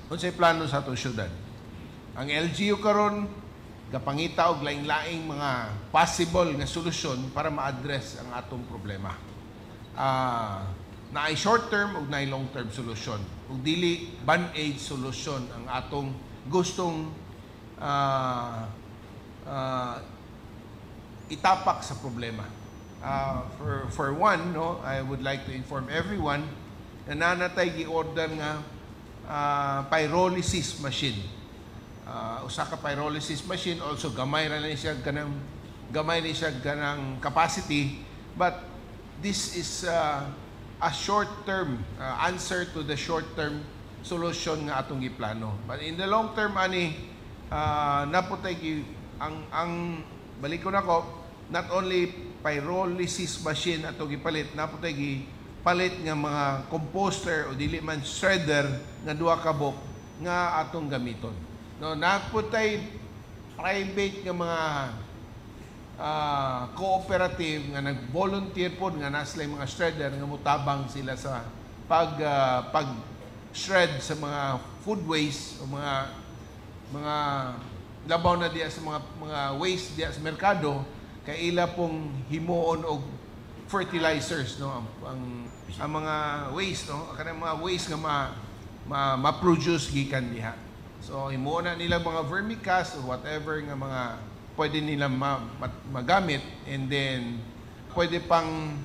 Unsay plano sa atong syudad? Ang LGU karon gapangita og laing-laing mga possible nga solusyon para ma-address ang atong problema. Naay short-term ug naay long-term solution. Ug dili band-aid solution ang atong gustong itapak sa problema. For one, no, I would like to inform everyone na nanatay gi-order nga pyrolysis machine. Usa ka pyrolysis machine, also gamay ra siya ganang capacity, but this is a short-term answer to the short-term solution nga atong giplano. But in the long term ani naputay ang balik ko nako, not only pyrolysis machine atong gipalit, naputay gipalit nga mga composter o dili man shredder nga duha ka bok nga atong gamiton. No, naputay private nga mga cooperative nga nag-volunteer pod nga nasa mga shredder nga mutabang sila sa pag-shred sa mga food waste o mga labaw na diya sa mga waste diya sa merkado, kay ila pong himuon og fertilizers, no, ang mga waste, no, kanang mga waste nga ma-produce gikan diha. So himuon na nila mga vermicast or whatever nga mga pwede nila magamit, and then pwede pang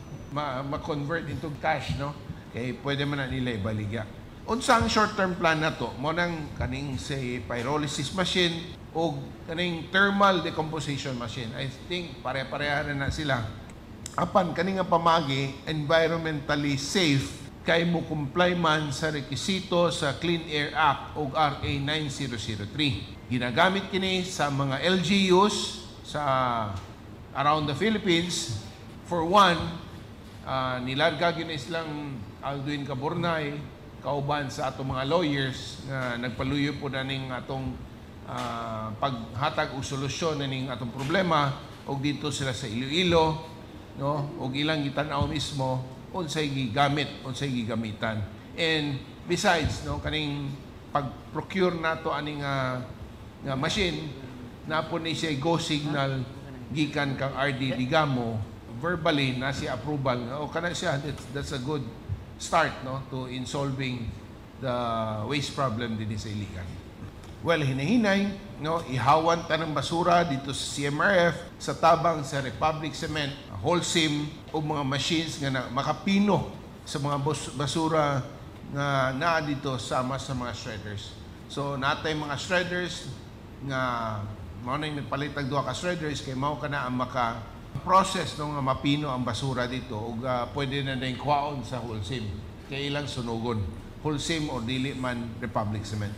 ma-convert into cash, no, kay pwede man na nila ibaligya. Unsang short-term plan na to? Mo nang kaning say pyrolysis machine o kaning thermal decomposition machine. I think pare-pareha na sila. Apan kaning nga pamagi environmentally safe kay mo comply man sa rekisito sa Clean Air Act o RA 9003. Ginagamit kini sa mga LGUs sa around the Philippines. For one, nilarga gini silang Alduin Caburnay, kauban sa atong mga lawyers nga nagpaluyo po na ning atong paghatag og solusyon na ning atong problema, og dito sila sa Iloilo, no, og ilang gitan-aw mismo unsay gigamit, unsay gigamitan. And besides, no, kaning pag-procure nato aning nga machine, napon ni siya go signal gikan kang RD Digamo, verbally na siya approval nga o kana siya, that's a good start, no, to in solving the waste problem din sa Iligan. Well, hinahinay, no, ihawan tanang basura dito sa CMRF sa tabang sa Republic Cement, Holcim o mga machines nga makapino sa mga basura nga naa dito sama sa mga shredders. So natay mga shredders nga mao na nagpalit og duha ka shredders kay mao kana ang maka-process no nga mapino ang basura dito ug pwede na ding kuhaon sa Holcim kay ilang sunugon, Holcim o dili man Republic Cement.